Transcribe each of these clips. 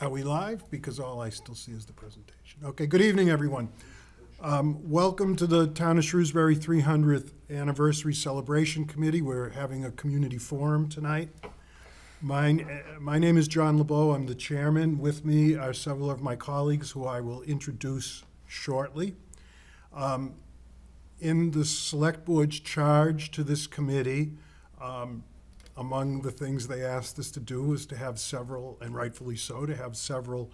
Are we live? Because all I still see is the presentation. Okay, good evening, everyone. Welcome to the Town of Shrewsbury 300th Anniversary Celebration Committee. We're having a community forum tonight. My name is John LeBeau. I'm the chairman. With me are several of my colleagues who I will introduce shortly. In the Select Board's charge to this committee, among the things they asked us to do was to have several, and rightfully so, to have several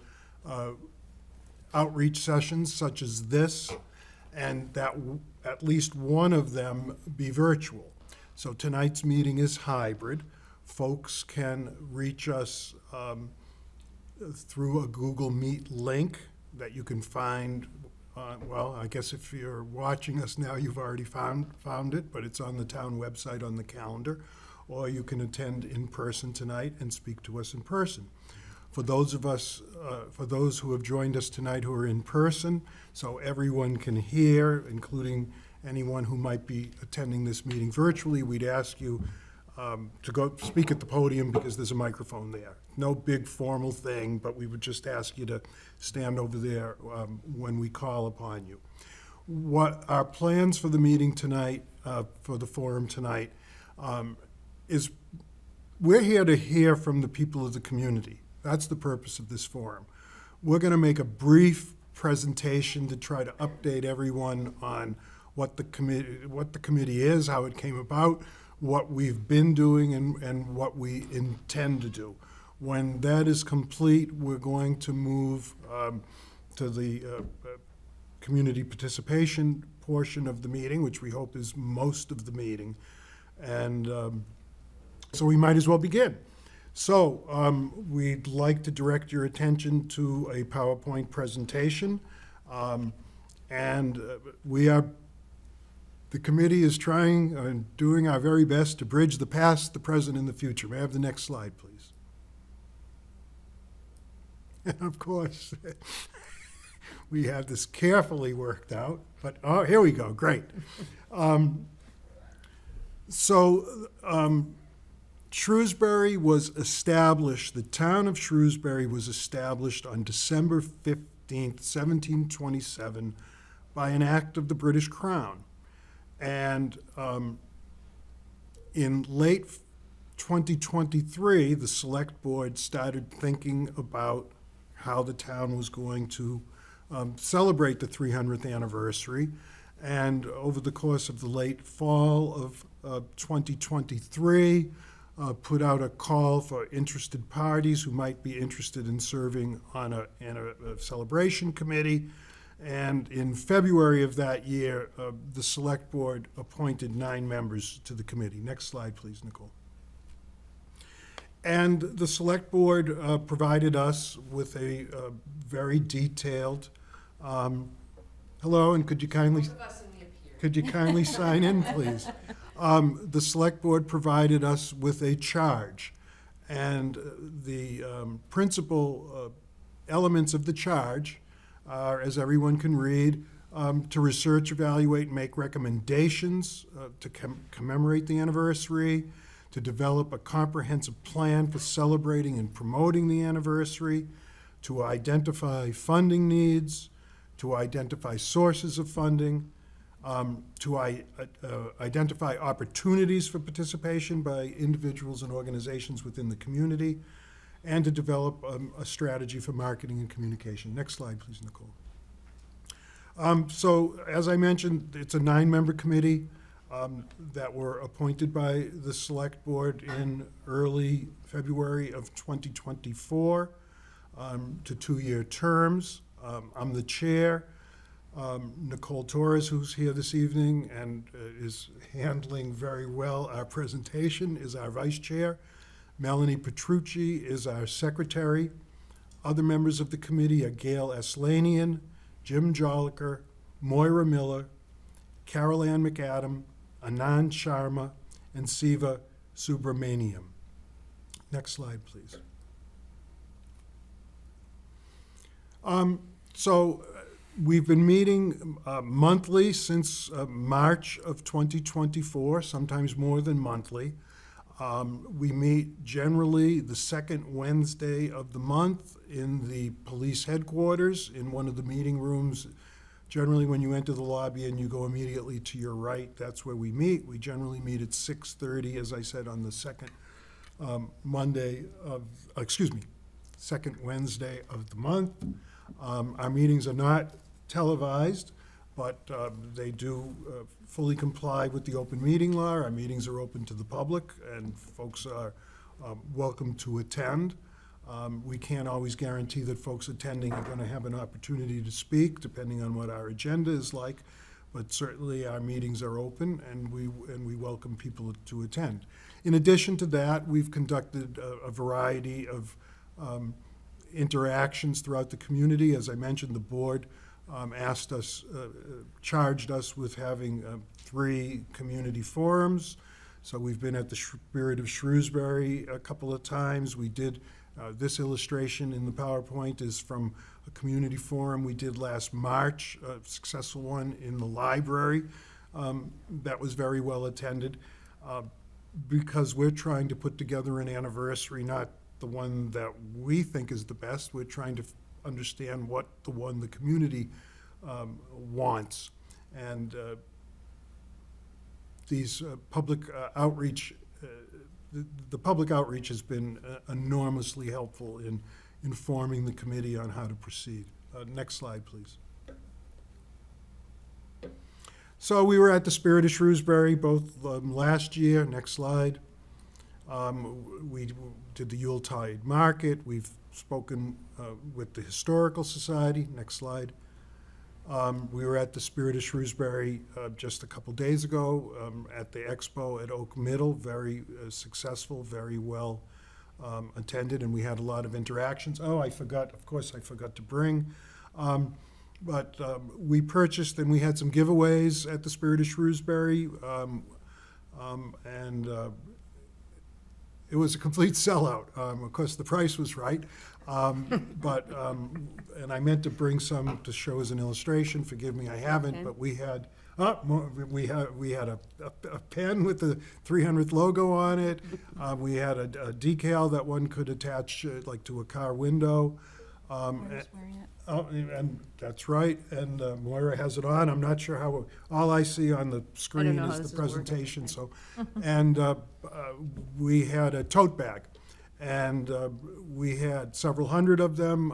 outreach sessions such as this, and that at least one of them be virtual. So tonight's meeting is hybrid. Folks can reach us through a Google Meet link that you can find. Well, I guess if you're watching us now, you've already found it, but it's on the town website on the calendar. Or you can attend in person tonight and speak to us in person. For those who have joined us tonight who are in person, so everyone can hear, including anyone who might be attending this meeting virtually, we'd ask you to go speak at the podium because there's a microphone there. No big formal thing, but we would just ask you to stand over there when we call upon you. What our plans for the meeting tonight, for the forum tonight, is we're here to hear from the people of the community. That's the purpose of this forum. We're going to make a brief presentation to try to update everyone on what the committee is, how it came about, what we've been doing, and what we intend to do. When that is complete, we're going to move to the community participation portion of the meeting, which we hope is most of the meeting. And so we might as well begin. So we'd like to direct your attention to a PowerPoint presentation. The committee is trying and doing our very best to bridge the past, the present, and the future. May I have the next slide, please? And of course, we have this carefully worked out, but oh, here we go, great. Shrewsbury was established, the town of Shrewsbury was established on December 15th, 1727, by an act of the British Crown. And in late 2023, the Select Board started thinking about how the town was going to celebrate the 300th anniversary. And over the course of the late fall of 2023, put out a call for interested parties who might be interested in serving on a celebration committee. And in February of that year, the Select Board appointed 9 members to the committee. Next slide, please, Nicole. And the Select Board provided us with a very detailed, hello, and could you kindly sign in, please? The Select Board provided us with a charge, and the principal elements of the charge are, as everyone can read, to research, evaluate, and make recommendations to commemorate the anniversary, to develop a comprehensive plan for celebrating and promoting the anniversary, to identify funding needs, to identify sources of funding, to identify opportunities for participation by individuals and organizations within the community, and to develop a strategy for marketing and communication. Next slide, please, Nicole. So, as I mentioned, it's a 9-member committee that were appointed by the Select Board in early February of 2024 to 2-year terms. I'm the chair. Nicole Torres, who's here this evening and is handling very well our presentation, is our vice chair. Melanie Petrucci is our secretary. Other members of the committee are Gail Aslanian, Jim Joliker, Moira Miller, Carol Ann McAdam, Anand Sharma, and Siva Subramaniam. Next slide, please. We've been meeting monthly since March of 2024, sometimes more than monthly. We meet generally the second Wednesday of the month in the police headquarters in one of the meeting rooms. Generally, when you enter the lobby and you go immediately to your right, that's where we meet. We generally meet at 6:30, as I said, on the second second Wednesday of the month. Our meetings are not televised, but they do fully comply with the open meeting law. Our meetings are open to the public, and folks are welcome to attend. We can't always guarantee that folks attending are going to have an opportunity to speak, depending on what our agenda is like, but certainly our meetings are open, and we welcome people to attend. In addition to that, we've conducted a variety of interactions throughout the community. As I mentioned, the board charged us with having 3 community forums. So we've been at the Spirit of Shrewsbury a couple of times. We did, this illustration in the PowerPoint is from a community forum we did last March, a successful one in the library that was very well attended. Because we're trying to put together an anniversary, not the one that we think is the best. We're trying to understand what the community wants. And these public outreach, the public outreach has been enormously helpful in informing the committee on how to proceed. Next slide, please. So we were at the Spirit of Shrewsbury both last year. Next slide. We did the Yuletide Market. We've spoken with the Historical Society. Next slide. We were at the Spirit of Shrewsbury just a couple days ago at the expo at Oak Middle. Very successful, very well attended, and we had a lot of interactions. Oh, of course I forgot to bring. But we purchased and we had some giveaways at the Spirit of Shrewsbury, and it was a complete sellout. Of course, the price was right, and I meant to bring some to show as an illustration. Forgive me, I haven't. But we had a pen with the 300th logo on it. We had a decal that one could attach like to a car window. And that's right, and Moira has it on. I'm not sure how, all I see on the screen is the presentation, so. And we had a tote bag, and we had several hundred of them.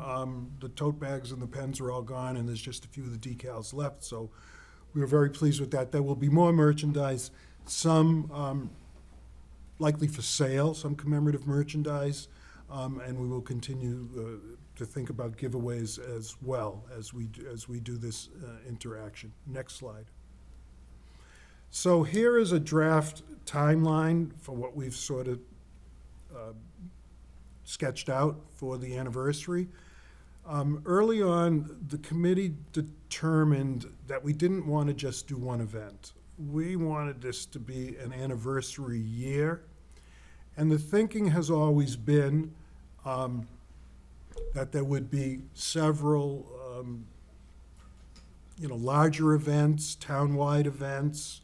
The tote bags and the pens are all gone, and there's just a few of the decals left, so we were very pleased with that. There will be more merchandise, some likely for sale, some commemorative merchandise, and we will continue to think about giveaways as well as we do this interaction. Next slide. So here is a draft timeline for what we've sort of sketched out for the anniversary. Early on, the committee determined that we didn't want to just do one event. We wanted this to be an anniversary year, and the thinking has always been that there would be several, larger events, town-wide events,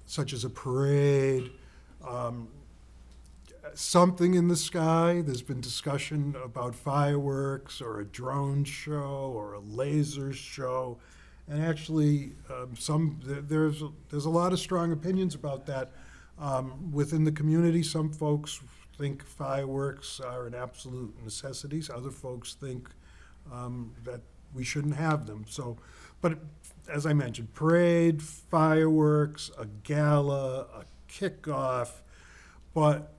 such as a parade, something in the sky. There's been discussion about fireworks or a drone show or a laser show, and actually, there's a lot of strong opinions about that within the community. Some folks think fireworks are an absolute necessity. Other folks think that we shouldn't have them. So, but as I mentioned, parade, fireworks, a gala, a kickoff,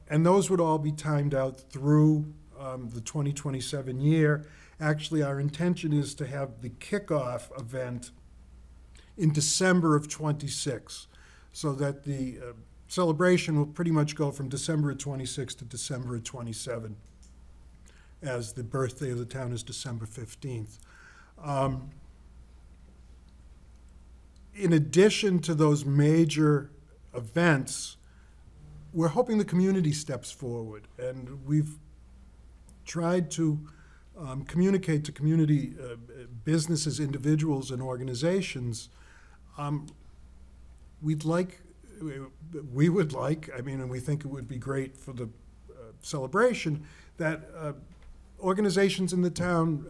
and those would all be timed out through the 2027 year. Actually, our intention is to have the kickoff event in December of '26, so that the celebration will pretty much go from December of '26 to December of '27, as the birthday of the town is December 15th. In addition to those major events, we're hoping the community steps forward, and we've tried to communicate to community businesses, individuals, and organizations. We'd like we would like, I mean, and we think it would be great for the celebration, that organizations in the town,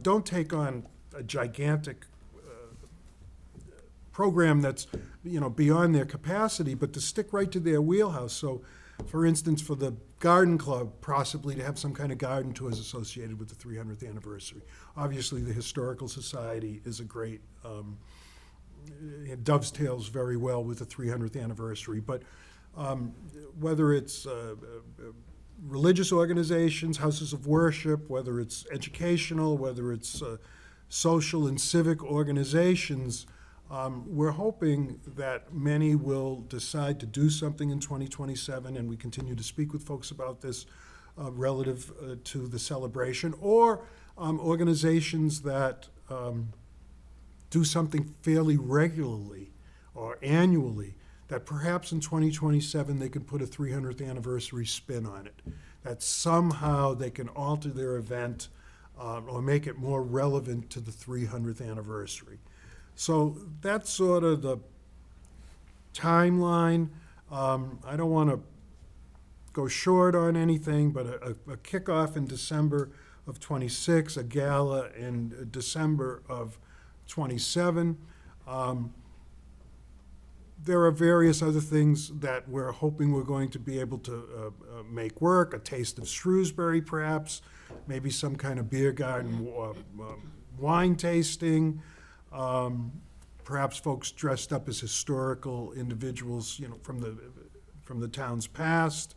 don't take on a gigantic program that's, beyond their capacity, but to stick right to their wheelhouse. So, for instance, for the garden club, possibly to have some kind of garden tours associated with the 300th anniversary. Obviously, the Historical Society is a great, it dovetails very well with the 300th anniversary. But whether it's religious organizations, houses of worship, whether it's educational, whether it's social and civic organizations, we're hoping that many will decide to do something in 2027, and we continue to speak with folks about this relative to the celebration, or organizations that do something fairly regularly or annually, that perhaps in 2027 they could put a 300th anniversary spin on it, that somehow they can alter their event or make it more relevant to the 300th anniversary. So that's sort of the timeline. I don't want to go short on anything, but a kickoff in December of 26, a gala in December of 27. There are various other things that we're hoping we're going to be able to make work, a taste of Shrewsbury perhaps, maybe some kind of beer garden wine tasting, perhaps folks dressed up as historical individuals, from the town's past,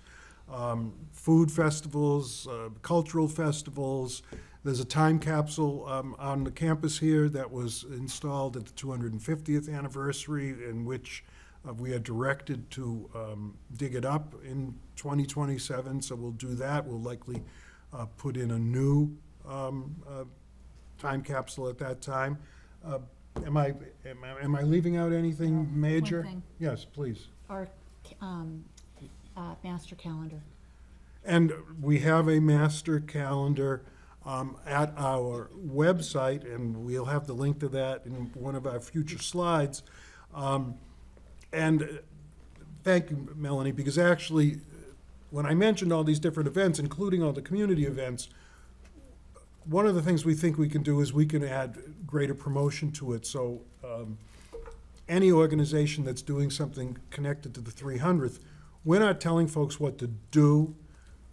food festivals, cultural festivals. There's a time capsule on the campus here that was installed at the 250th anniversary, in which we are directed to dig it up in 2027, so we'll do that. We'll likely put in a new time capsule at that time. Am I leaving out anything major? One thing. Yes, please. Our master calendar. And we have a master calendar at our website, and we'll have the link to that in one of our future slides. And thank you, Melanie, because actually, when I mentioned all these different events, including all the community events, one of the things we think we can do is we can add greater promotion to it. So any organization that's doing something connected to the 300th, we're not telling folks what to do.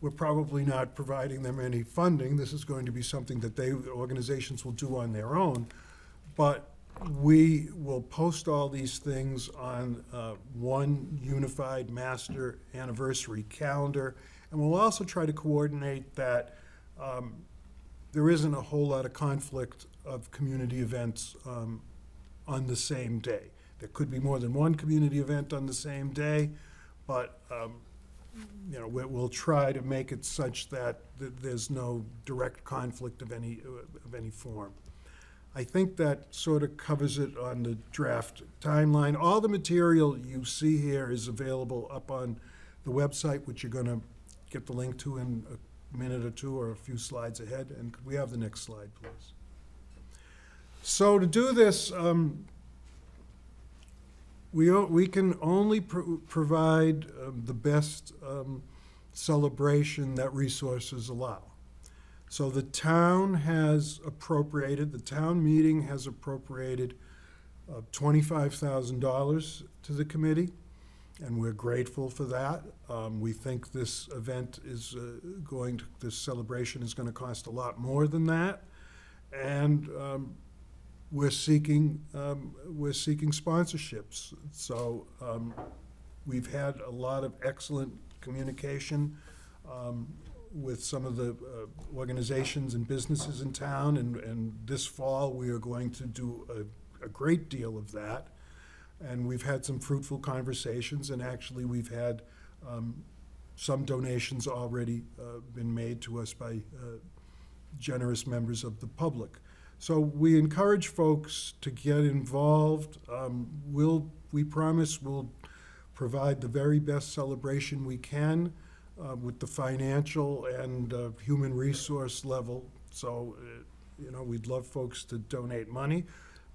We're probably not providing them any funding. This is going to be something that organizations will do on their own. But we will post all these things on one unified master anniversary calendar. And we'll also try to coordinate that there isn't a whole lot of conflict of community events on the same day. There could be more than one community event on the same day, but we'll try to make it such that there's no direct conflict of any form. I think that sort of covers it on the draft timeline. All the material you see here is available up on the website, which you're going to get the link to in a minute or two or a few slides ahead. And could we have the next slide, please? So to do this, we can only provide the best celebration that resources allow. So the town meeting has appropriated $25,000 to the committee, and we're grateful for that. We think this event is this celebration is going to cost a lot more than that, and we're seeking sponsorships. So we've had a lot of excellent communication with some of the organizations and businesses in town, and this fall we are going to do a great deal of that. And we've had some fruitful conversations, and actually we've had some donations already been made to us by generous members of the public. So we encourage folks to get involved. We promise we'll provide the very best celebration we can with the financial and human resource level. So, we'd love folks to donate money.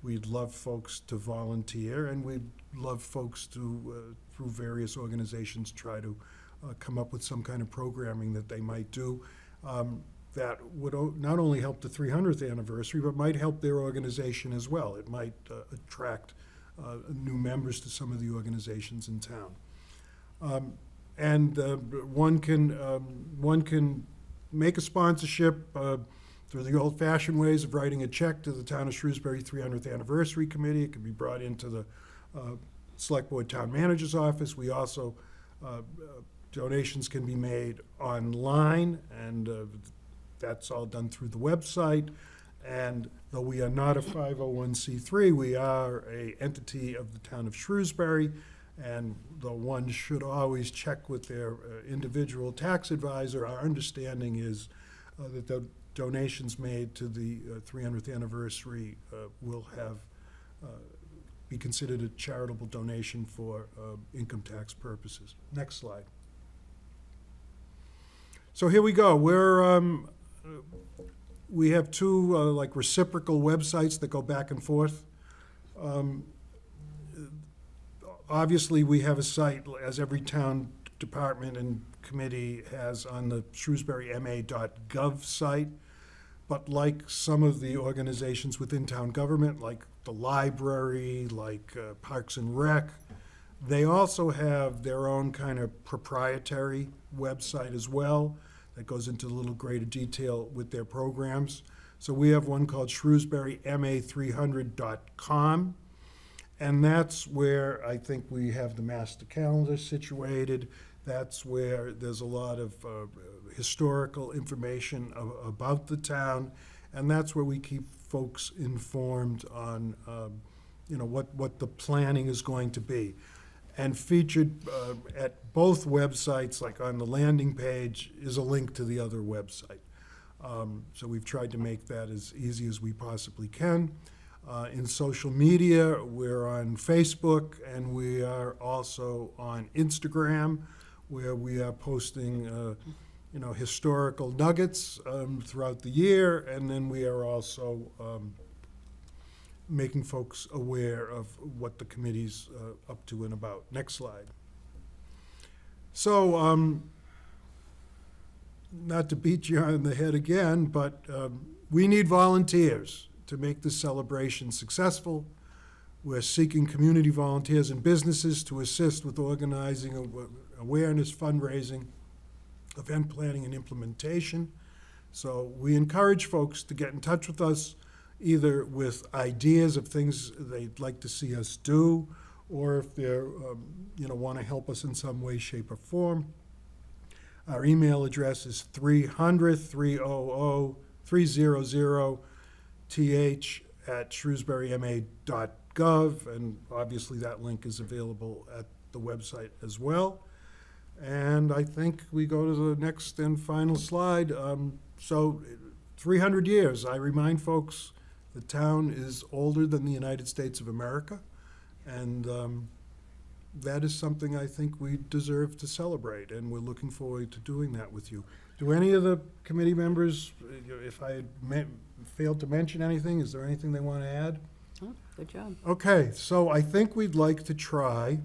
We'd love folks to volunteer, and we'd love folks to, through various organizations, try to come up with some kind of programming that they might do that would not only help the 300th anniversary, but might help their organization as well. It might attract new members to some of the organizations in town. And one can make a sponsorship through the old-fashioned ways of writing a check to the Town of Shrewsbury 300th Anniversary Committee. It can be brought into the Select Board Town Manager's office. We also, donations can be made online, and that's all done through the website. And though we are not a 501c3, we are an entity of the Town of Shrewsbury, and though one should always check with their individual tax advisor, our understanding is that the donations made to the 300th anniversary will have be considered a charitable donation for income tax purposes. Next slide. So here we go. We have two like reciprocal websites that go back and forth. Obviously, we have a site, as every town department and committee has, on the shrewsburyma.gov site. But like some of the organizations within town government, like the library, like Parks and Rec, they also have their own kind of proprietary website as well that goes into a little greater detail with their programs. So we have one called shrewsburyma300.com. And that's where I think we have the master calendar situated. That's where there's a lot of historical information about the town. And that's where we keep folks informed on, what the planning is going to be. And featured at both websites, like on the landing page, is a link to the other website. So we've tried to make that as easy as we possibly can. In social media, we're on Facebook, and we are also on Instagram, where we are posting, historical nuggets throughout the year, and then we are also making folks aware of what the committee's up to and about. Next slide. So, not to beat you on the head again, but we need volunteers to make this celebration successful. We're seeking community volunteers and businesses to assist with organizing awareness, fundraising, event planning, and implementation. So we encourage folks to get in touch with us, either with ideas of things they'd like to see us do, or if they're, want to help us in some way, shape, or form. Our email address is 300-300-th@shrewsburyma.gov, and obviously that link is available at the website as well. And I think we go to the next and final slide. So 300 years, I remind folks, the town is older than the United States of America, and that is something I think we deserve to celebrate, and we're looking forward to doing that with you. Do any of the committee members, if I had failed to mention anything, is there anything they want to add? Oh, good job. Okay, so I think we'd like to try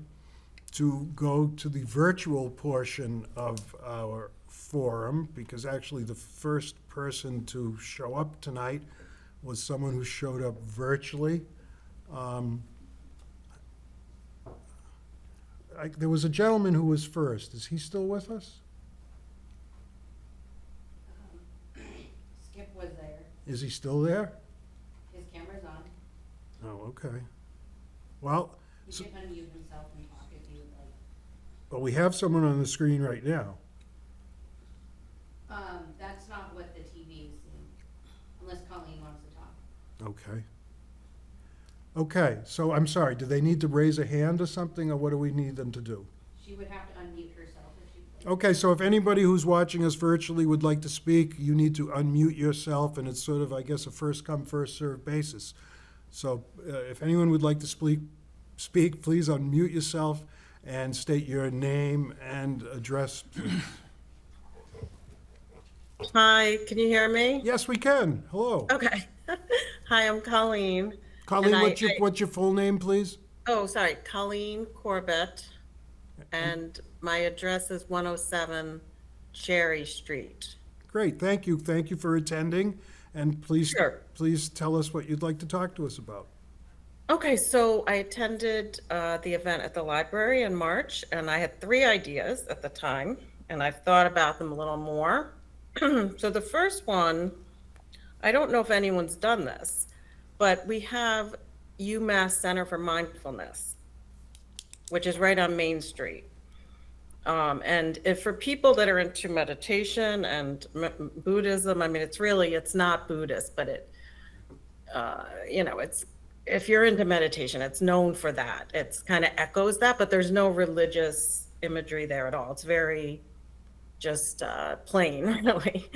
to go to the virtual portion of our forum, because actually the first person to show up tonight was someone who showed up virtually. There was a gentleman who was first. Is he still with us? Skip was there. Is he still there? His camera's on. Oh, okay. Well, He So- can unmute himself and talk if you would like. but we have someone on the screen right now. That's not what the TV is seeing, unless Colleen wants to talk. Okay. Okay, so I'm sorry, do they need to raise a hand or something, or what do we need them to do? She would have to unmute herself if she'd like. Okay, so if anybody who's watching us virtually would like to speak, you need to unmute yourself, and it's sort of, I guess, a first-come, first-served basis. So if anyone would like to speak, please unmute yourself and state your name and address, please. Hi, can you hear me? Yes, we can. Hello. Okay. Hi, I'm Colleen. Colleen, I, what's your full name, please? oh, sorry, Colleen Corbett, and my address is 107 Cherry Street. Great, thank you. Thank you for attending, and Sure. please tell us what you'd like to talk to us about. Okay, so I attended the event at the library in March, and I had 3 ideas at the time, and I've thought about them a little more. So the first one, I don't know if anyone's done this, but we have UMass Center for Mindfulness, which is right on Main Street. And if for people that are into meditation and Buddhism, I mean, it's not Buddhist, but it's, if you're into meditation, it's known for that. It's kind of echoes that, but there's no religious imagery there at all. It's very just plain, really.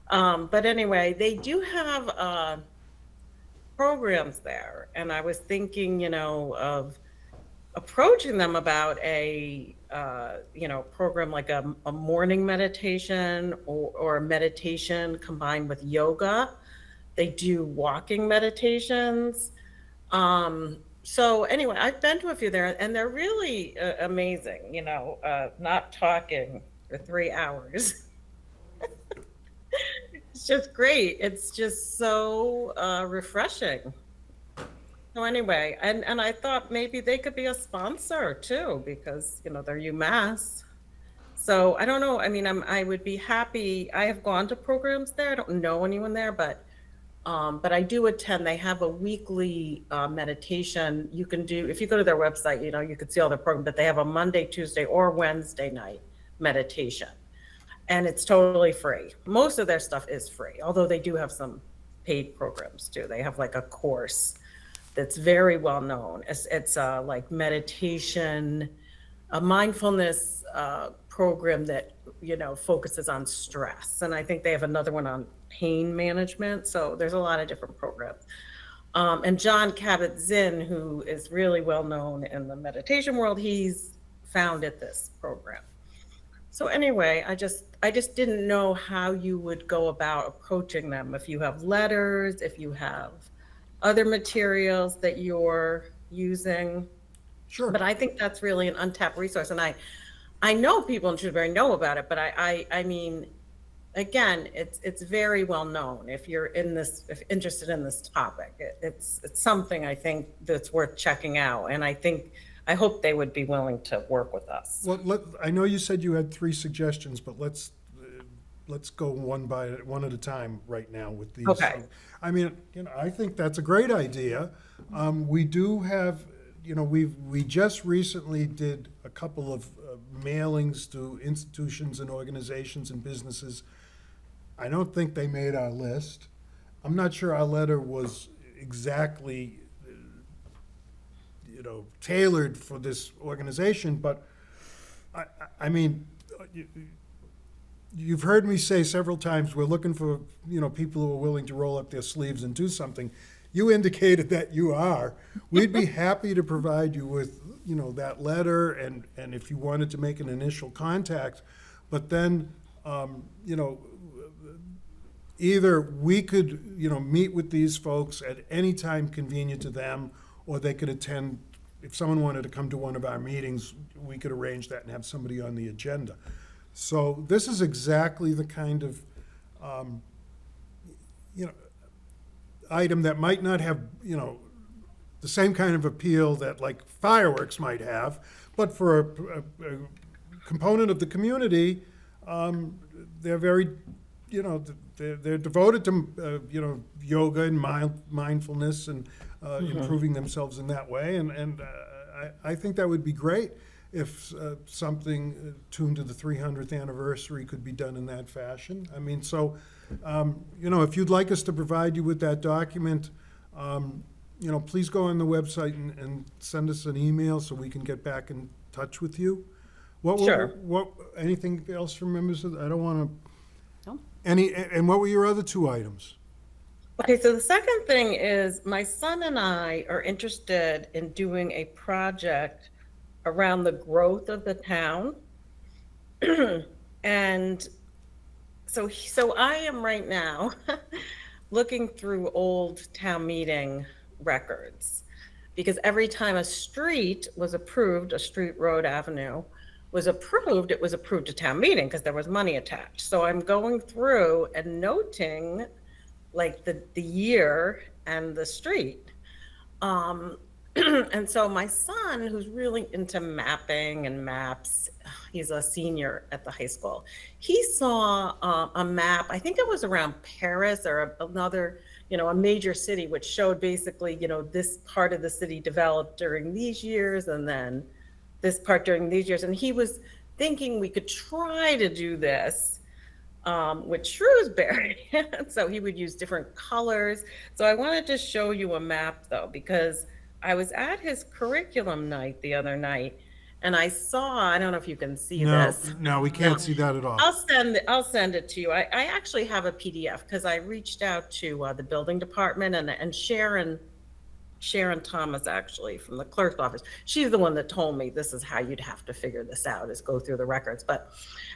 But anyway, they do have programs there. And I was thinking, of approaching them about a program like a morning meditation or a meditation combined with yoga. They do walking meditations. So anyway, I've been to a few there, and they're really amazing, not talking for 3 hours. It's just great. It's just so refreshing. So anyway, and I thought maybe they could be a sponsor too, because, they're UMass. So I don't know. I mean, I would be happy. I have gone to programs there. I don't know anyone there, but I do attend. They have a weekly meditation you can do. If you go to their website, you can see all their programs, but they have a Monday, Tuesday, or Wednesday night meditation. And it's totally free. Most of their stuff is free, although they do have some paid programs too. They have like a course that's very well known. It's like meditation, a mindfulness program that, focuses on stress. And I think they have another one on pain management. So there's a lot of different programs. And John Kabat-Zinn, who is really well known in the meditation world, he's founded this program. So anyway, I just didn't know how you would go about approaching them. If you have letters, if you have other materials that you're using. Sure. But I think that's really an untapped resource. And I know people in Shrewsbury know about it, but I mean, again, it's very well known. If you're if interested in this topic, it's something I think that's worth checking out. And I hope they would be willing to work with us. Well, I know you said you had 3 suggestions, but let's go one at a time right now with these. Okay. I mean, I think that's a great idea. We do have, we just recently did a couple of mailings to institutions and organizations and businesses. I don't think they made our list. I'm not sure our letter was exactly tailored for this organization, but I mean, you've heard me say several times, we're looking for, people who are willing to roll up their sleeves and do something. You indicated that you are. We'd be happy to provide you with, that letter, and if you wanted to make an initial contact, but then, either we could, meet with these folks at any time convenient to them, or they could attend. If someone wanted to come to one of our meetings, we could arrange that and have somebody on the agenda. So this is exactly the kind of, item that might not have, the same kind of appeal that like fireworks might have, but for a component of the community, they're very, they're devoted to, yoga and mindfulness and improving themselves in that way. And I think that would be great if something tuned to the 300th anniversary could be done in that fashion. I mean, so, if you'd like us to provide you with that document, please go on the website and send us an email so we can get back in touch with you. Sure. Anything else from members of, I don't want to. No. And what were your other 2 items? Okay, so the second thing is my son and I are interested in doing a project around the growth of the town. And so I am right now looking through old town meeting records. Because every time a street was approved, a street, road, avenue was approved, it was approved to town meeting because there was money attached. So I'm going through and noting like the year and the street. Um, and so my son, who's really into mapping and maps, he's a senior at the high school. He saw a map, I think it was around Paris or another, a major city, which showed basically, this part of the city developed during these years and then this part during these years. And he was thinking we could try to do this with Shrewsbury. So he would use different colors. So I wanted to show you a map though, because I was at his curriculum night the other night and I saw, I don't know if you can see No, this. no, we can't see that at all. I'll send it to you. I actually have a PDF because I reached out to the building department and Sharon Thomas, actually, from the clerk's office. She's the one that told me this is how you'd have to figure this out, is go through the records. But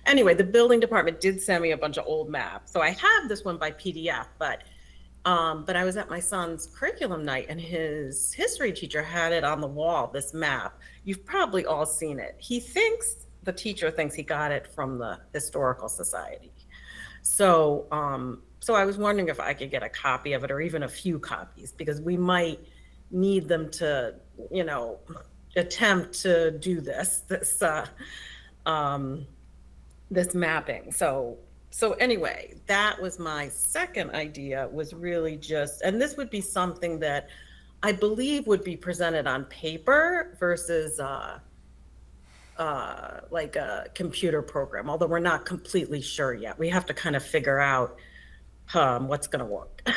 anyway, the building department did send me a bunch of old maps. So I have this one by PDF, but I was at my son's curriculum night and his history teacher had it on the wall, this map. You've probably all seen it. The teacher thinks he got it from the Historical Society. So, so I was wondering if I could get a copy of it or even a few copies, because we might need them to, attempt to do this mapping. So anyway, that was my second idea, was really just, and this would be something that I believe would be presented on paper versus like a computer program, although we're not completely sure yet. We have to kind of figure out what's going to work.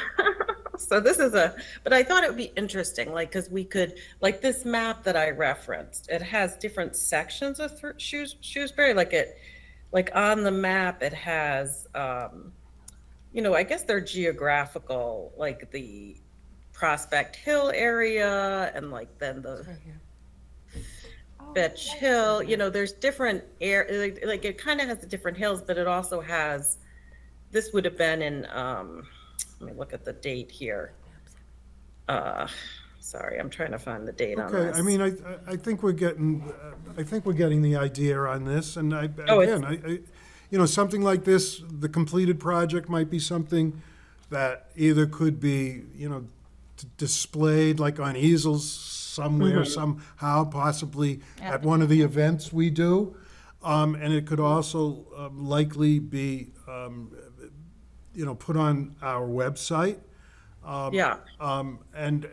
So but I thought it would be interesting, like, because we could, like this map that I referenced, it has different sections of Shrewsbury, like on the map, it has, I guess they're geographical, like the Prospect Hill area and like then the Fetch Hill, there's different like it kind of has the different hills, but it also has, this would have been in, let me look at the date here. Sorry, I'm trying to find the date on Okay, this. I mean, I think we're getting, the idea on this, and Oh, again, something like this, the completed project might be something that either could be, displayed like on easels somewhere, somehow, possibly at one of the events we do. And it could also likely be, put on our website. Yeah, And,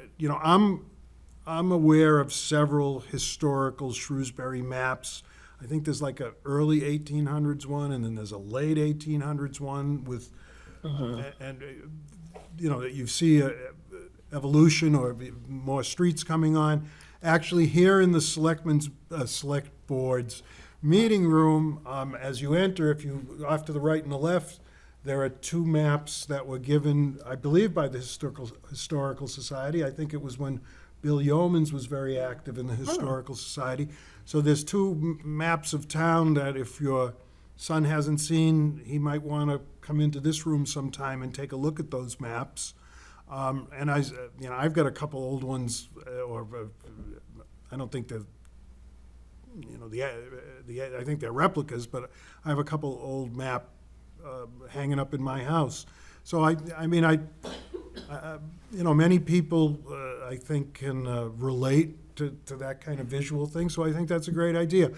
I'm aware of several historical Shrewsbury maps. I think there's like a early 1800s one, and then there's a late 1800s one with, and, that you see a evolution or more streets coming on. Actually, here in the select board's meeting room, as you enter, if you, off to the right and the left, there are two maps that were given, I believe, by the Historical Society. I think it was when Bill Yeomans was very active in the Historical Society. So there's two maps of town that if your son hasn't seen, he might want to come into this room sometime and take a look at those maps. And I've got a couple old ones, I don't think they're, I think they're replicas, but I have a couple old map hanging up in my house. So many people, I think, can relate to that kind of visual thing. So I think that's a great idea.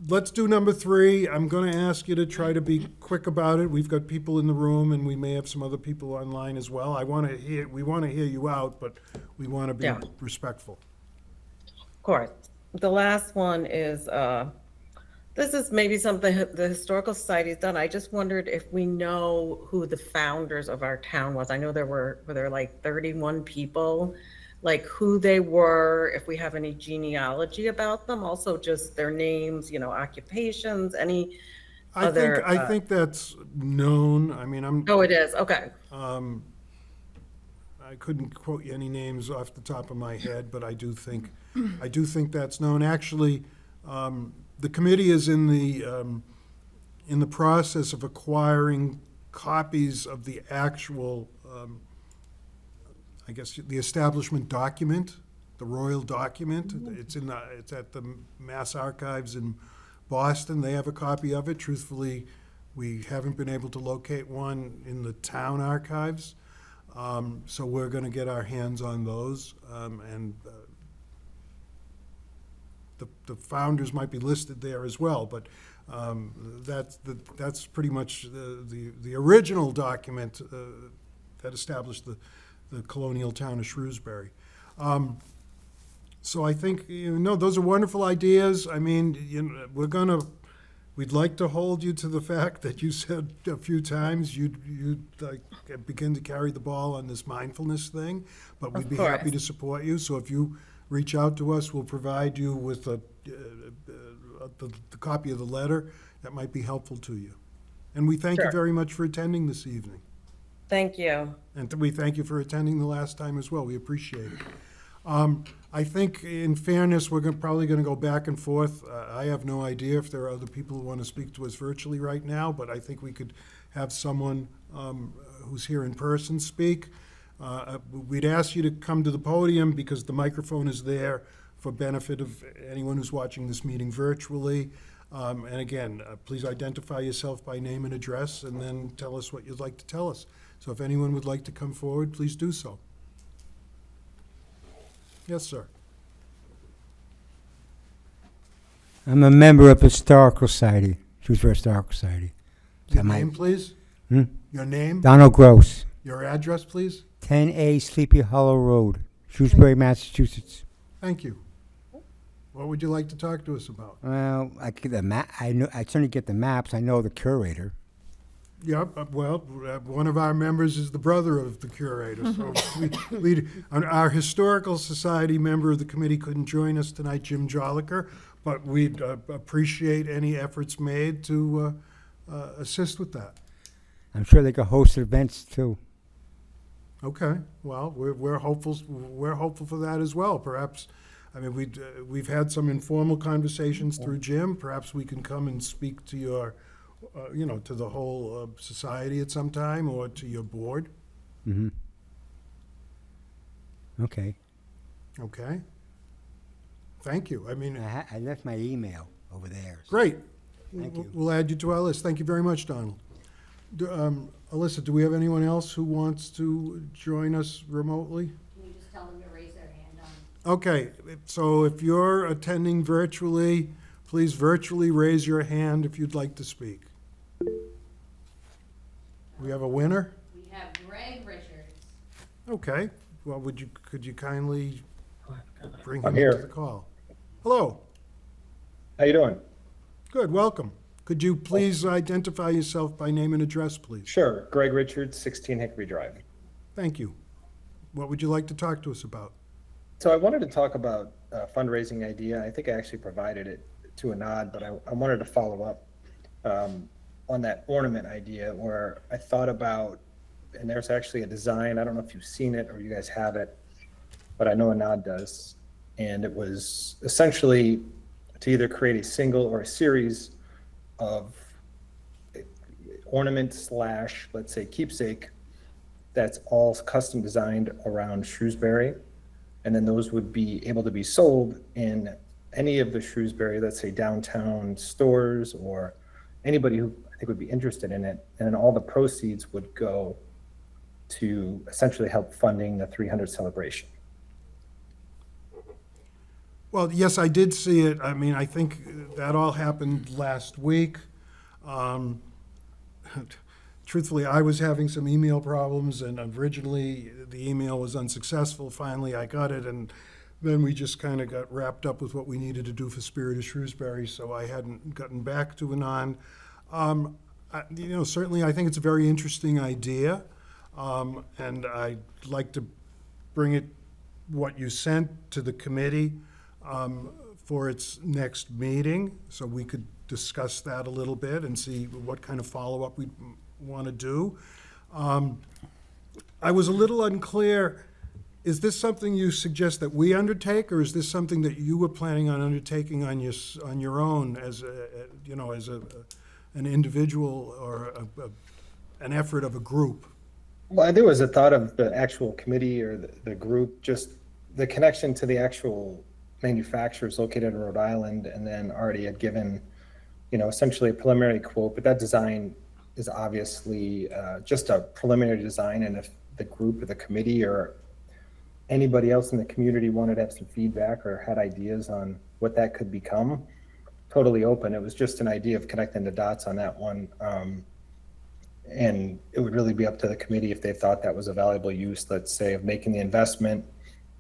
Let's do number 3. I'm going to ask you to try to be quick about it. We've got people in the room, and we may have some other people online as well. We want to hear you out, but we want to be respectful. of course. The last one is, this is maybe something the Historical Society has done. I just wondered if we know who the founders of our town was. I know were there like 31 people, like who they were, if we have any genealogy about them, also just their names, occupations, any other. I think that's known. I mean, Oh, it is, okay. I couldn't quote you any names off the top of my head, but I do think that's known. Actually, the committee is in the process of acquiring copies of the actual I guess, the establishment document, the royal document. It's at the Mass Archives in Boston. They have a copy of it. Truthfully, we haven't been able to locate one in the town archives. So we're going to get our hands on those. And the founders might be listed there as well, but that's pretty much the original document that established the colonial town of Shrewsbury. So I think, those are wonderful ideas. I mean, we'd like to hold you to the fact that you said a few times you'd like begin to carry the ball on this mindfulness thing, but we'd be happy to support you. So if you reach out to us, we'll provide you with the copy of the letter that might be helpful to you. And we thank you Sure. very much for attending this evening. Thank you. And we thank you for attending the last time as well. We appreciate it. I think, in fairness, we're probably going to go back and forth. I have no idea if there are other people who want to speak to us virtually right now, but I think we could have someone who's here in person speak. We'd ask you to come to the podium because the microphone is there for benefit of anyone who's watching this meeting virtually. And again, please identify yourself by name and address, and then tell us what you'd like to tell us. So if anyone would like to come forward, please do so. Yes, sir. I'm a member of the Historical Society, Shrewsbury Historical Society. Your name, please? Hmm? Your name? Donald Gross, Your address, please? 10A Sleepy Hollow Road, Shrewsbury, Massachusetts. Thank you. What would you like to talk to us about? Well, I get the map. I certainly get the maps. I know the curator. Yep, one of our members is the brother of the curator, so our Historical Society member of the committee couldn't join us tonight, Jim Jolliker, but we'd appreciate any efforts made to assist with that. I'm sure they could host events too. Okay, well, we're hopeful for that as well. Perhaps, I mean, we've had some informal conversations through Jim. Perhaps we can come and speak to your, to the whole society at some time, or to your board. Mm-hmm. Okay. Okay. Thank you. I mean, I left my email over there. So. great. Thank you. We'll add you to our list. Thank you very much, Donald. Alyssa, do we have anyone else who wants to join us remotely? Can you just tell them to raise their hand on? Okay, so if you're attending virtually, please virtually raise your hand if you'd like to speak. We have a winner? We have Greg Richards. Okay, well, could you kindly bring him I'm to here. the call? Hello, How you doing? good, welcome. Could you please identify yourself by name and address, please? Sure. Greg Richards, 16 Hickory Drive. Thank you. What would you like to talk to us about? So I wanted to talk about a fundraising idea. I think I actually provided it to a nod, but I wanted to follow up on that ornament idea where I thought about, and there's actually a design, I don't know if you've seen it or you guys have it, but I know Anad does. And it was essentially to either create a single or a series of ornament slash, let's say, keepsake that's all custom designed around Shrewsbury. And then those would be able to be sold in any of the Shrewsbury, let's say, downtown stores, or anybody who I think would be interested in it. And then all the proceeds would go to essentially help funding the 300 celebration. Well, yes, I did see it. I mean, I think that all happened last week. Truthfully, I was having some email problems, and originally the email was unsuccessful. Finally, I got it, and then we just kind of got wrapped up with what we needed to do for Spirit of Shrewsbury, so I hadn't gotten back to Anand. Certainly I think it's a very interesting idea, and I'd like to bring it, what you sent to the committee, for its next meeting, so we could discuss that a little bit and see what kind of follow-up we want to do. I was a little unclear, is this something you suggest that we undertake, or is this something that you were planning on undertaking on your own as an individual, or an effort of a group? Well, there was a thought of the actual committee or the group, just the connection to the actual manufacturers located in Rhode Island, and then already had given, essentially a preliminary quote, but that design is obviously just a preliminary design, and if the group or the committee or anybody else in the community wanted to have some feedback or had ideas on what that could become, totally open. It was just an idea of connecting the dots on that one. And it would really be up to the committee if they thought that was a valuable use, let's say, of making the investment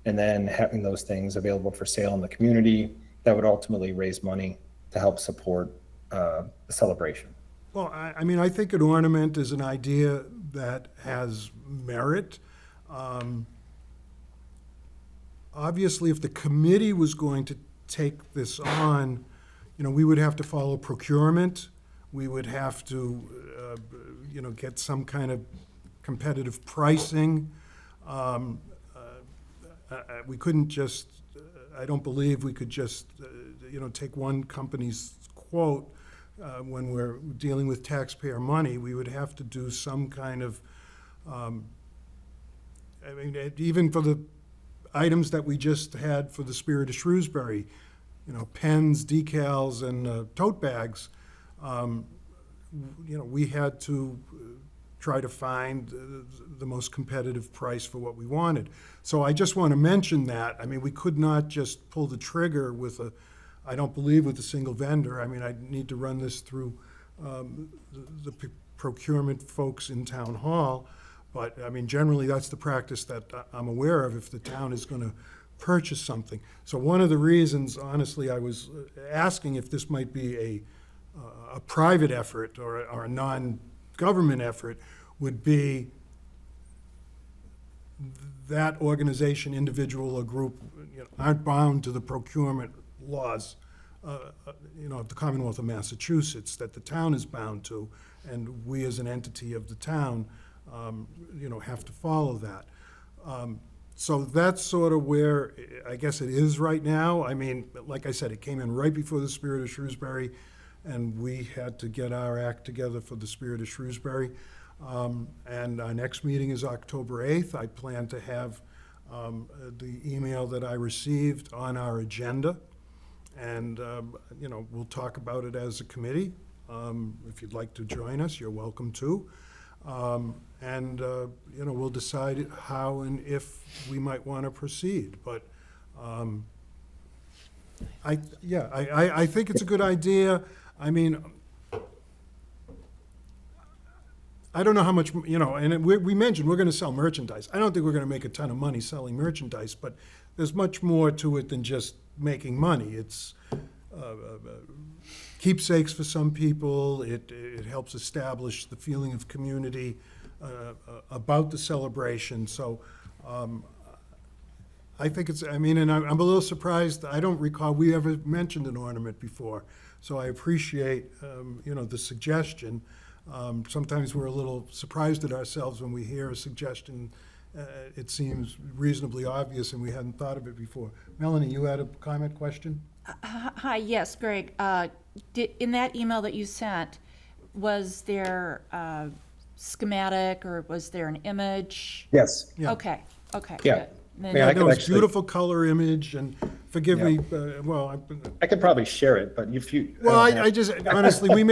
and then having those things available for sale in the community that would ultimately raise money to help support the celebration. Well, I mean, I think an ornament is an idea that has merit. Obviously, if the committee was going to take this on, we would have to follow procurement. We would have to, get some kind of competitive pricing. We couldn't just, I don't believe we could just, take one company's quote when we're dealing with taxpayer money. We would have to do some kind of, even for the items that we just had for the Spirit of Shrewsbury, pens, decals, and tote bags, we had to try to find the most competitive price for what we wanted. So I just want to mention that. I mean, we could not just pull the trigger with I don't believe with a single vendor. I mean, I need to run this through the procurement folks in town hall. But, I mean, generally, that's the practice that I'm aware of if the town is going to purchase something. So one of the reasons, honestly, I was asking if this might be a private effort or a non-government effort would be that organization, individual, or group, aren't bound to the procurement laws, of the Commonwealth of Massachusetts that the town is bound to, and we as an entity of the town, have to follow that. So that's sort of where I guess it is right now. I mean, like I said, it came in right before the Spirit of Shrewsbury, and we had to get our act together for the Spirit of Shrewsbury. And our next meeting is October 8th. I plan to have the email that I received on our agenda. And, we'll talk about it as a committee. If you'd like to join us, you're welcome to. And we'll decide how and if we might want to proceed. But I think it's a good idea. I mean, I don't know how much, and we mentioned we're going to sell merchandise. I don't think we're going to make a ton of money selling merchandise, but there's much more to it than just making money. It's keepsakes for some people. It helps establish the feeling of community about the celebration. So I think and I'm a little surprised. I don't recall we ever mentioned an ornament before. So I appreciate, the suggestion. Sometimes we're a little surprised at ourselves when we hear a suggestion. It seems reasonably obvious and we hadn't thought of it before. Melanie, you had a comment, question? Hi, yes, Greg. In that email that you sent, was there a schematic or was there an image? Yes. Yeah. Okay, Yeah. good. Then- Yeah, I There could was actually- beautiful color image, and forgive me, I could probably share it, but if you. well, don't have- I just, honestly, I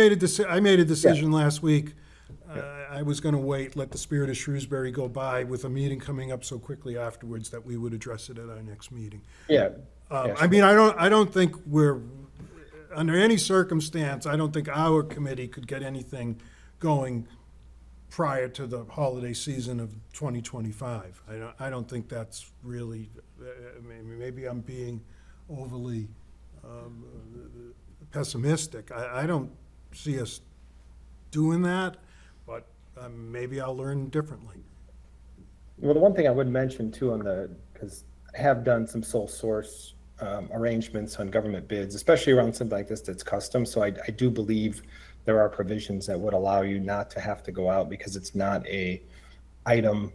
made a decision last week. I was gonna wait, let the Spirit of Shrewsbury go by with a meeting coming up so quickly afterwards that we would address it at our next meeting. Yeah. I mean, I don't think under any circumstance, I don't think our committee could get anything going prior to the holiday season of 2025. I don't think that's really, maybe I'm being overly pessimistic. I don't see us doing that, but maybe I'll learn differently. Well, the one thing I would mention too because I have done some sole source arrangements on government bids, especially around something like this that's custom. So I do believe there are provisions that would allow you not to have to go out because it's not a item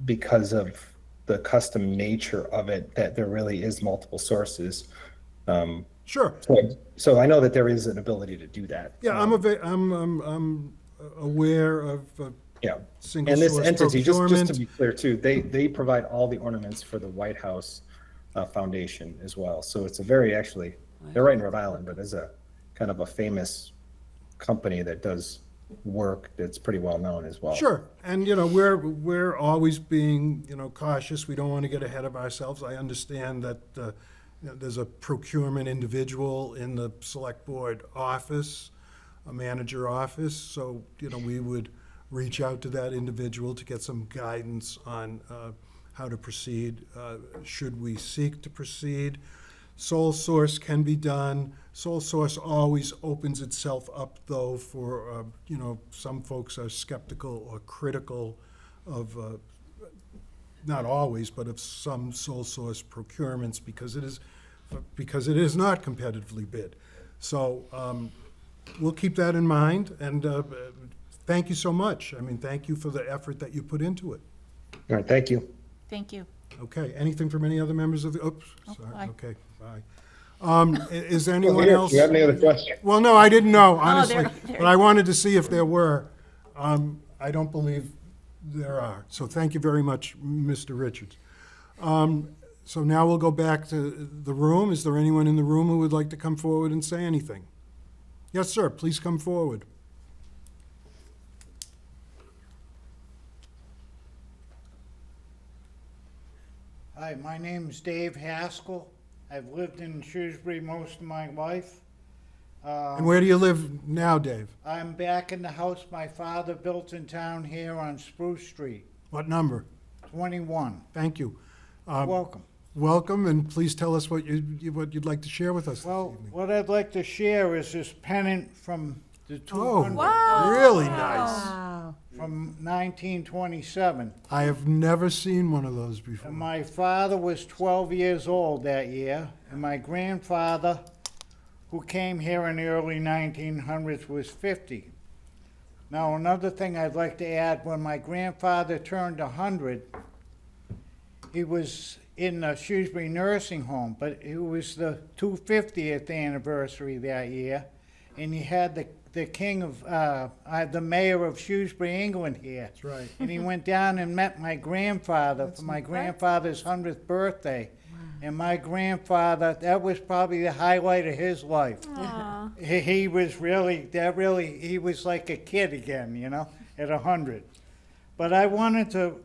because of the custom nature of it, that there really is multiple sources. Sure. So I know that there is an ability to do that. Yeah, I'm aware of Yeah. Single And this source entity, just to procurement. be clear too, they provide all the ornaments for the White House Foundation as well. So it's a very, actually, they're right in Rhode Island, but there's a kind of a famous company that does work that's pretty well known as well. Sure, and, you know, we're always being, you know, cautious. We don't want to get ahead of ourselves. I understand that you know, there's a procurement individual in the select board office, a manager office, so, you know, we would reach out to that individual to get some guidance on how to proceed, should we seek to proceed. Sole source can be done. Sole source always opens itself up, though, for, you know, some folks are skeptical or critical of, not always, but of some sole source procurements because it is not competitively bid. So we'll keep that in mind, and thank you so much. I mean, thank you for the effort that you put into it. All right, thank you. Thank you. Okay, anything from any other members of the, oops, sorry, bye. okay, bye. Is there anyone Here, else? do you have any other questions? Well, no, I didn't know, honestly, there- but I wanted to see if there were. I don't believe there are, so thank you very much, Mr. Richards. So now we'll go back to the room. Is there anyone in the room who would like to come forward and say anything? Yes, sir, please come forward. Hi, my name's Dave Haskell. I've lived in Shrewsbury most of my life. And where do you live now, Dave? I'm back in the house my father built in town here on Spruce Street, What number? 21. Thank you. Welcome. Welcome, and please tell us what you'd like to share with us this Well, evening. what I'd like to share is this pennant from the Oh, 200 really nice. from 1927. I have never seen one of those before. And my father was 12 years old that year, and my grandfather, who came here in the early 1900s, was 50. Now, another thing I'd like to add, when my grandfather turned 100, he was in the Shrewsbury nursing home, but it was the 250th anniversary that year, and he had the king of, the mayor of Shrewsbury, England here. That's right. And he went down and met my grandfather for my grandfather's 100th birthday. And my grandfather, that was probably the highlight of his life. He was really, he was like a kid again, you know, at 100. But I wanted to,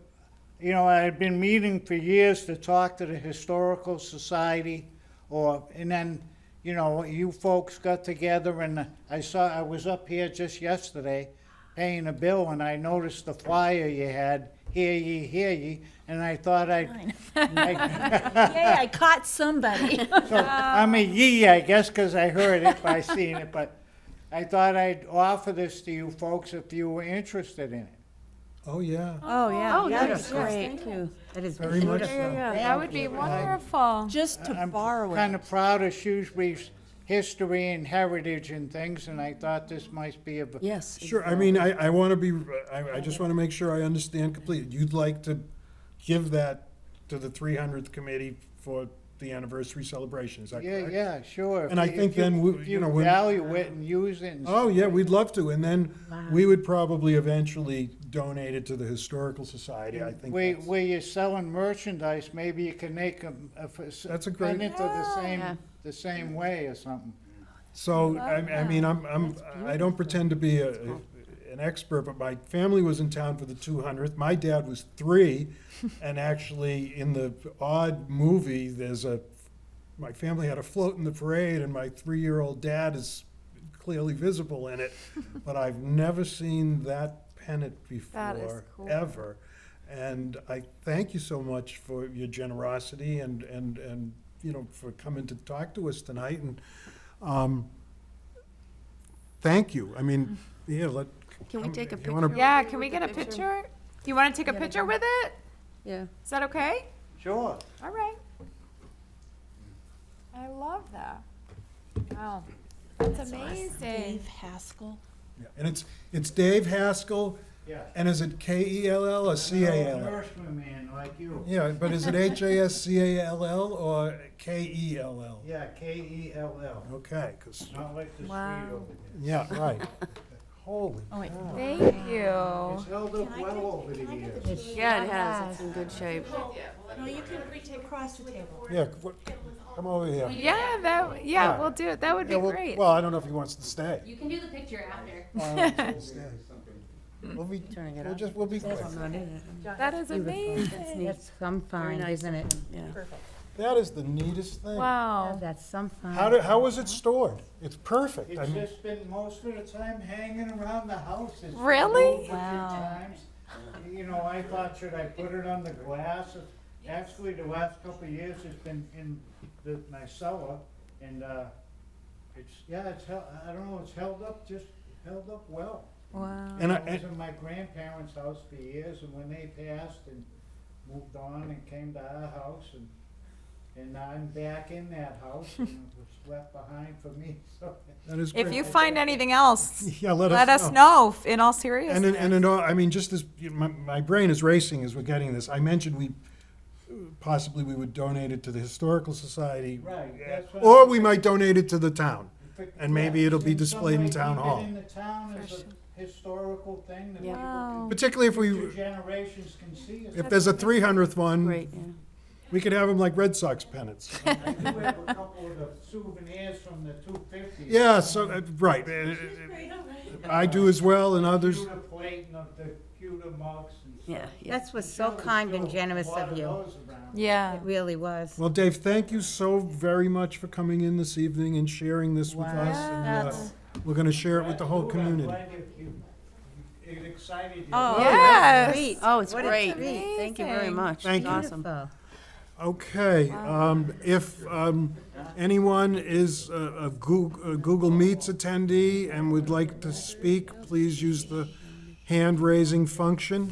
you know, I had been meeting for years to talk to the Historical Society, and then, you know, you folks got together, and I was up here just yesterday paying a bill, and I noticed the flyer you had, hear ye, and I thought Yay, I caught somebody. so, I'm a ye, I guess, because I heard it by seeing it, but I thought I'd offer this to you folks if you were interested in it. Oh, yeah, Oh, yeah. Oh, that yes, is yes, great. thank you. That is very much Yeah, so. yeah, that would be wonderful. Just to borrow Kind it. of proud of Shrewsbury's history and heritage and things, and I thought this might be of Yes. Sure, I mean, I want to be, I just want to make sure I understand completely. You'd like to give that to the 300th committee for the anniversary celebration, is that Yeah, correct? yeah, sure. And I If think you- then, if you know, when- value it and use it and Oh, yeah, we'd love to, and then we would probably eventually donate it to the Historical Society, I think that's. where you're selling merchandise, maybe you can make That's a great- pennant of Yeah. the same way or something. So, I mean, I don't pretend to be an expert, but my family was in town for the 200th. My dad was 3, and actually, in the odd movie, my family had a float in the parade, and my 3-year-old dad is clearly visible in it, but I've never seen that pennant That is before, cool. ever. And I thank you so much for your generosity and, you know, for coming to talk to us tonight, and, thank you. I mean, yeah, Can we take a if you wanna- picture? Yeah, can we get a picture? Do you want to take a picture with it? Yeah. Is that okay? Sure. All right. I love that. Wow, that's amazing. Dave Haskell. Yeah, and it's Dave Haskell, Yeah. and is it K-E-L-L or C-A-L-L? Nursery man like you. Yeah, but is it H-A-S-C-A-L-L or K-E-L-L? Yeah, K-E-L-L, Okay, because, not like the street Wow. over there. yeah, right. Holy Oh, wait. cow. Thank It's you. held up well over the years. Yeah, it has. It's in good shape. No, you can take across the table. Yeah, come over here. Yeah, Yeah. yeah, we'll do it. That would be Yeah, well- great. Well, I don't know if he wants to stay. You can do the picture after. We'll be, Turning it we'll up. just, we'll be quick. That is amazing. That's some fun, isn't it? Yeah. That is the neatest thing. Wow. That's some fun. How was it stored? It's perfect. I It's mean, just been most of the time hanging around the house. It's been Really? moved a few times. You know, I thought, should I put it on the glass? Actually, the last couple of years, it's been in my cellar, and, it's held, I don't know, it's held up well. Wow. and I was I, in my grandparents' house for years, and when they passed and moved on and came to our house, and I'm back in that house, and it was left behind for me, so. that is If great. you find anything else, Yeah, let us know, in all seriousness. And in all, I mean, just as, my brain is racing as we're getting this. I mentioned possibly we would donate it to the Historical Society. Right, that's what. Or we might donate it to the town. If it- and maybe yeah, it'll be in some displayed in way town keep it hall. in the town as a historical thing that Yeah. people Wow. Particularly if future we, generations can see it. if there's a 300th one, Great, yeah. we could have them like Red Sox pennants. I do have a couple of the souvenirs from the 250s. Yeah, so, right. I do as well, and others. Pewter plate and the pewter mugs and stuff. Yeah, that's what's so kind and generous A lot of you. those around. Yeah. It really was. Well, Dave, thank you so very much for coming in this evening and sharing this with us. And, That's- we're gonna share it with the whole I'm community. glad it excited you. Oh, Yes. Sweet. Oh, it's What a great. treat. Thank you very Amazing. much. Thank It's you. awesome. Beautiful. Okay, if anyone is a Google Meets attendee and would like to speak, please use the hand-raising function.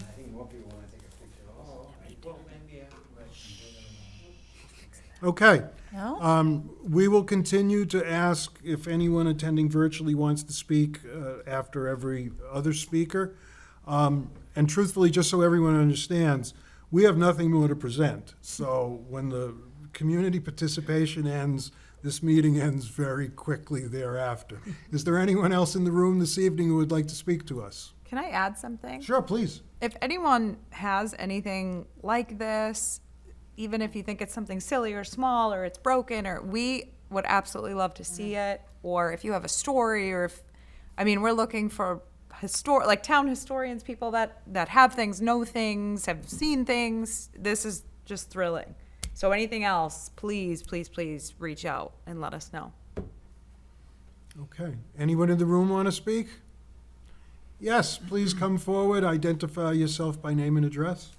Okay. No? We will continue to ask if anyone attending virtually wants to speak after every other speaker. And truthfully, just so everyone understands, we have nothing more to present. So when the community participation ends, this meeting ends very quickly thereafter. Is there anyone else in the room this evening who would like to speak to us? Can I add something? Sure, please. If anyone has anything like this, even if you think it's something silly or small or it's broken, or we would absolutely love to see it. Or if you have a story, or if, I mean, we're looking for like town historians, people that have things, know things, have seen things. This is just thrilling. So anything else, please, please, please reach out and let us know. Okay. Anyone in the room want to speak? Yes, please come forward, identify yourself by name and address.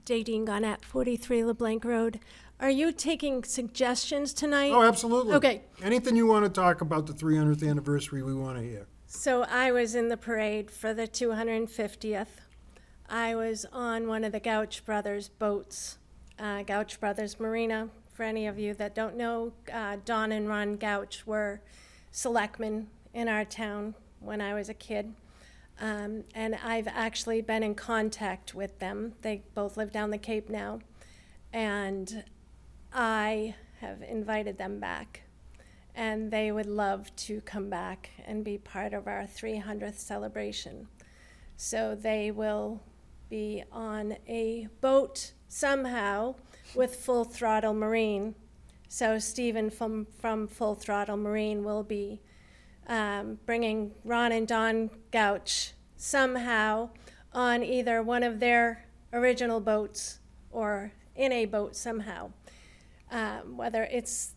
Jadine Garnett, 43 LeBlanc Road. Are you taking suggestions tonight? Oh, absolutely. Okay. Anything you want to talk about the 300th anniversary, we want to hear. So I was in the parade for the 250th. I was on one of the Gouch Brothers boats, Gouch Brothers Marina. For any of you that don't know, Don and Ron Gouch were selectmen in our town when I was a kid. And I've actually been in contact with them. They both live down the Cape now. And I have invited them back. And they would love to come back and be part of our 300th celebration. So they will be on a boat somehow with Full Throttle Marine. So Stephen from Full Throttle Marine will be bringing Ron and Don Gouch somehow on either one of their original boats or in a boat somehow. Whether it's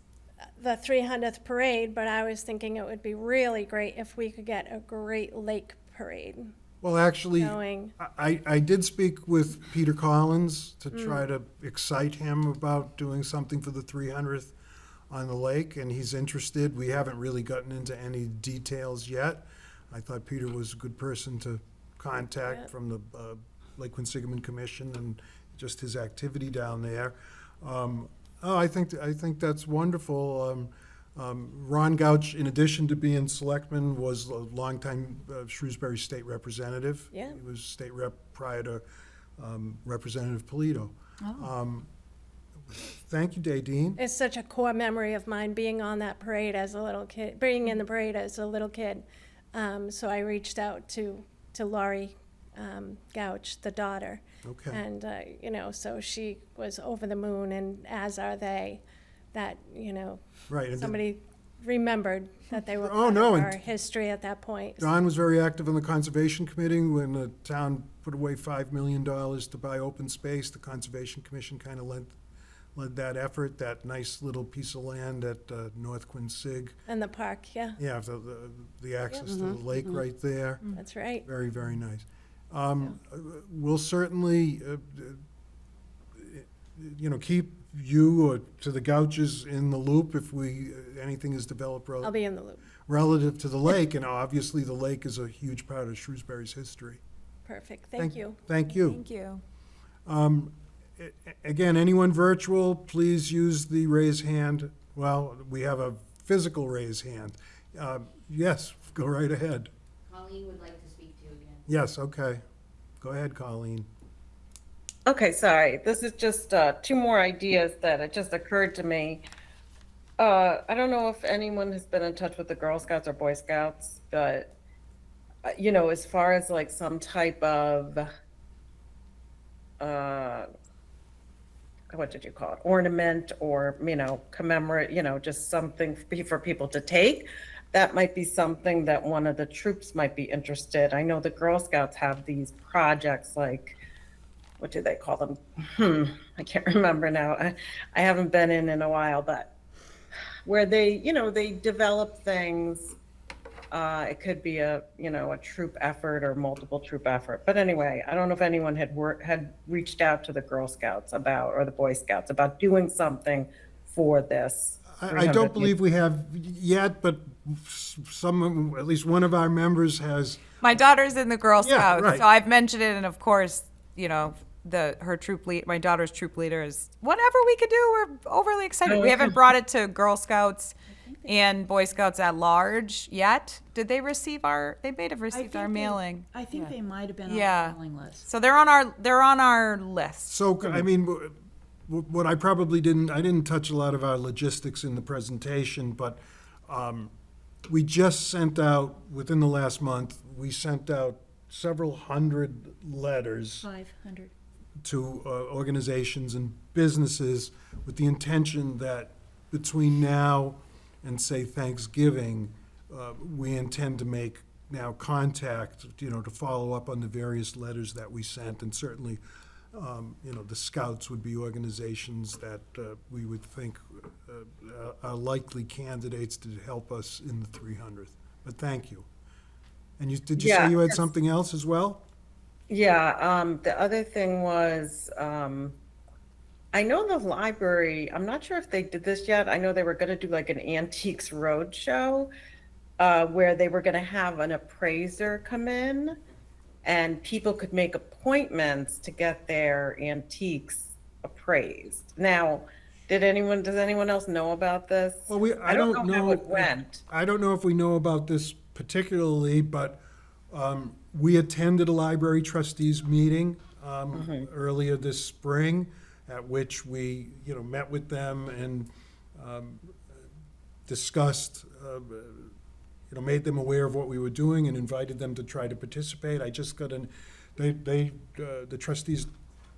the 300th parade, but I was thinking it would be really great if we could get a Great Lake parade Well, actually, going. I did speak with Peter Collins to try to excite him about doing something for the 300th on the lake, and he's interested. We haven't really gotten into any details yet. I thought Peter was a good person to contact Yeah. from the Lake Quinsigamon Commission and just his activity down there. I think that's wonderful. Ron Gouch, in addition to being selectman, was a longtime Shrewsbury State Representative. Yeah. He was state rep prior to Representative Polito. Thank you, Daydean. It's such a core memory of mine being on that parade as a little kid, being in the parade as a little kid. So I reached out to Laurie Gouch, the daughter. Okay. And, you know, so she was over the moon, and as are they, that, you know, Right. and somebody remembered that they were Oh, part no, of and our history at that point. Don was very active on the Conservation Committee when the town put away $5 million to buy open space. The Conservation Commission kind of led that effort, that nice little piece of land at North Quincy. And the park, yeah, Yeah, the access to the lake right there. that's right. Very, very nice. We'll certainly, keep you or to the Gouches in the loop if anything is developed I'll be in the loop. relative to the lake. And obviously, the lake is a huge part of Shrewsbury's history. Perfect, thank you. Thank you. Thank you. Again, anyone virtual, please use the raise hand. Well, we have a physical raise hand. Yes, go right ahead. Colleen would like to speak to you again. Yes, okay. Go ahead, Colleen. Okay, sorry. This is just two more ideas that it just occurred to me. I don't know if anyone has been in touch with the Girl Scouts or Boy Scouts, but, as far as like some type of, what did you call it? Ornament or, commemorate, just something for people to take. That might be something that one of the troops might be interested. I know the Girl Scouts have these projects like, what do they call them? I can't remember now. I haven't been in a while, but where they, they develop things. It could be a troop effort or multiple troop effort. But anyway, I don't know if anyone had reached out to the Girl Scouts or the Boy Scouts about doing something for this. I don't believe we have yet, but at least one of our members has. My daughter's in the Girl Yeah, Scouts, right. so I've mentioned it, and of course, her troop lead, my daughter's troop leader is whatever we could do. We're overly excited. We haven't brought it to Girl Scouts and Boy Scouts at large yet. Did they receive They may have received our mailing. I think they might have been on Yeah. the mailing list. So they're on our list. So, I mean, what I probably didn't touch a lot of our logistics in the presentation, but we just sent out, within the last month, we sent out several hundred letters 500. to organizations and businesses with the intention that between now and, say, Thanksgiving, we intend to make now contact, to follow up on the various letters that we sent. And certainly, the Scouts would be organizations that we would think are likely candidates to help us in the 300th. But thank you. And did you say Yeah, you had yes. something else as well? Yeah, the other thing was, I know the library, I'm not sure if they did this yet. I know they were gonna do like an antiques roadshow, where they were gonna have an appraiser come in and people could make appointments to get their antiques appraised. Now, does anyone else know about this? Well, I don't know how it went. I don't know if we know about this particularly, but we attended a library trustees meeting earlier this spring, at which we, met with them and discussed, made them aware of what we were doing and invited them to try to participate. I just got the trustees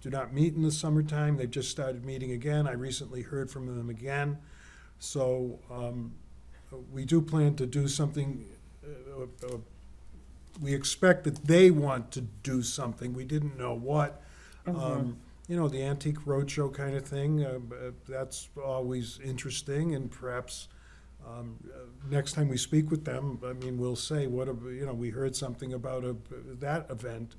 do not meet in the summertime. They've just started meeting again. I recently heard from them again. So we do plan to do something. We expect that they want to do something. We didn't know what. The antique roadshow kind of thing, that's always interesting, and perhaps next time we speak with them, we'll say, we heard something about that event,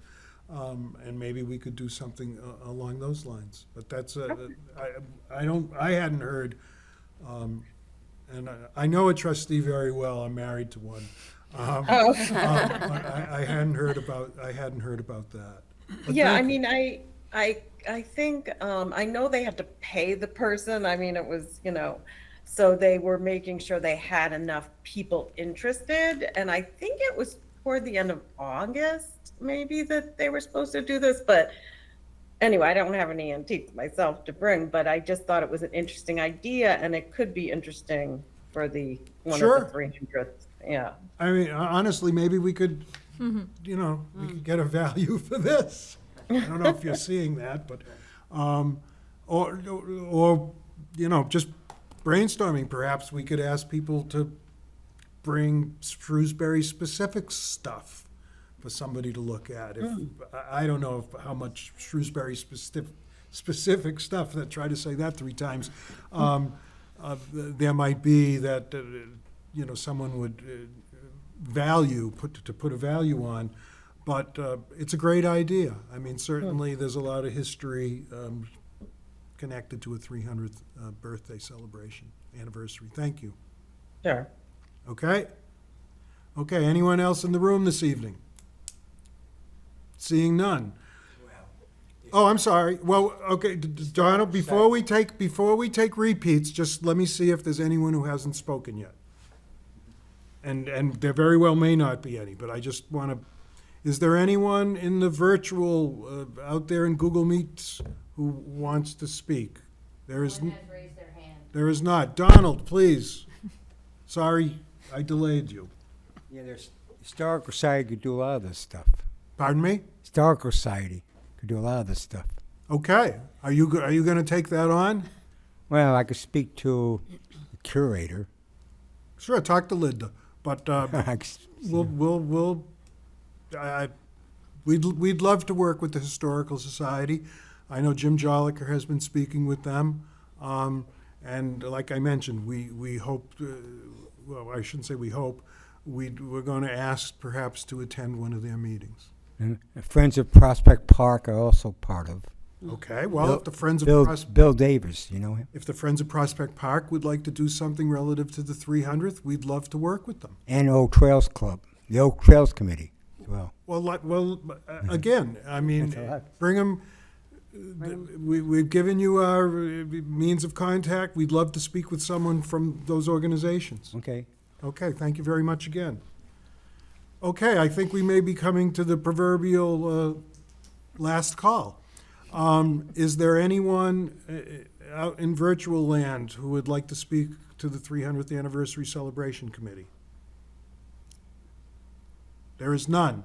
and maybe we could do something along those lines. But that's, I hadn't heard, and I know a trustee very well. I'm married to one. I hadn't heard about that. But Yeah, thank you. I think, I know they had to pay the person. It was, so they were making sure they had enough people interested. And I think it was toward the end of August, maybe, that they were supposed to do this, but anyway, I don't have any antiques myself to bring, but I just thought it was an interesting idea, and it could be interesting for the one Sure. of the 300th. Yeah. I mean, honestly, maybe we could, you know, we could get a value for this. I don't know if you're seeing that, but, or, you know, just brainstorming, perhaps we could ask people to bring Shrewsbury-specific stuff for somebody to look at. If, I don't know how much Shrewsbury-specific stuff, that, try to say that 3 times, there might be that, you know, someone would put a value on. But it's a great idea. I mean, certainly there's a lot of history connected to a 300th birthday celebration, anniversary. Thank you. Sure. Okay? Okay, anyone else in the room this evening? Seeing none. Oh, I'm sorry. Well, okay, Donald, before we take repeats, just let me see if there's anyone who hasn't spoken yet. And there very well may not be any, but I just want to, is there anyone in the virtual, out there in Google Meets who wants to speak? There is, One has raised their hand. there is not. Donald, please. Sorry, I delayed you. Yeah, there's Historical Society could do a lot of this stuff. Pardon me? Historical Society could do a lot of this stuff. Okay. Are you going to take that on? Well, I could speak to the curator. Sure, talk to Linda. But I could- we'd love to work with the Historical Society. I know Jim Jolliker has been speaking with them. And like I mentioned, we hope, well, I shouldn't say we hope, we're going to ask perhaps to attend one of their meetings. And Friends of Prospect Park are also part of. Okay, well, if the Friends of Bill Davis, you know him? If the Friends of Prospect Park would like to do something relative to the 300th, we'd love to work with them. And Oak Trails Club, the Oak Trails Committee as well. Well, again, I mean, That's a lot. bring them. We've given you our means of contact. We'd love to speak with someone from those organizations. Okay. Okay, thank you very much again. Okay, I think we may be coming to the proverbial last call. Is there anyone out in virtual land who would like to speak to the 300th Anniversary Celebration Committee? There is none.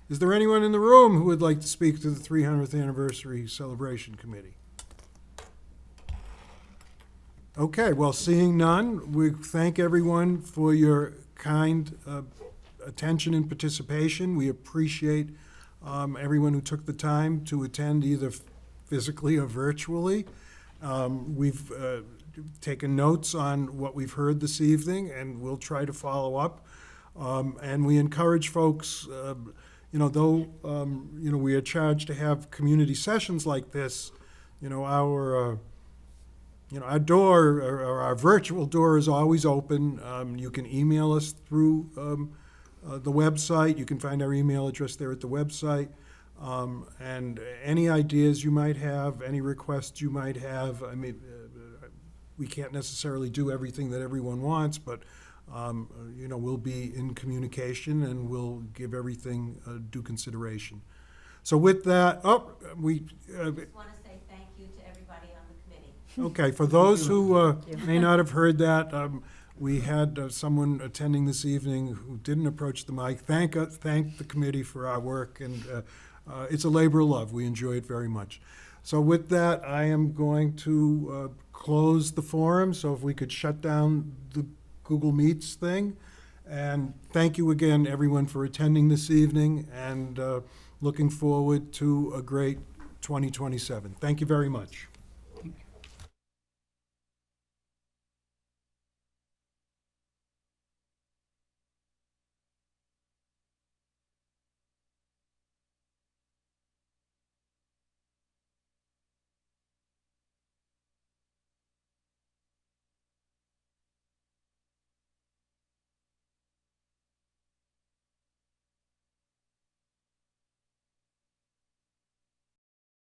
Is there anyone in the room who would like to speak to the 300th Anniversary Celebration Committee? Okay, well, seeing none, we thank everyone for your kind attention and participation. We appreciate everyone who took the time to attend either physically or virtually. We've taken notes on what we've heard this evening, and we'll try to follow up. And we encourage folks, though, we are charged to have community sessions like this, our door, or our virtual door is always open. You can email us through the website. You can find our email address there at the website. And any ideas you might have, any requests you might have, I mean, we can't necessarily do everything that everyone wants, but, we'll be in communication and we'll give everything due consideration. So with that, we, Just want to say thank you to everybody on the committee. okay, for those who may not have heard that, we had someone attending this evening who didn't approach the mic. Thank the committee for our work, and it's a labor of love. We enjoy it very much. So with that, I am going to close the forum, so if we could shut down the Google Meets thing. And thank you again, everyone, for attending this evening, and looking forward to a great 2027. Thank you very much.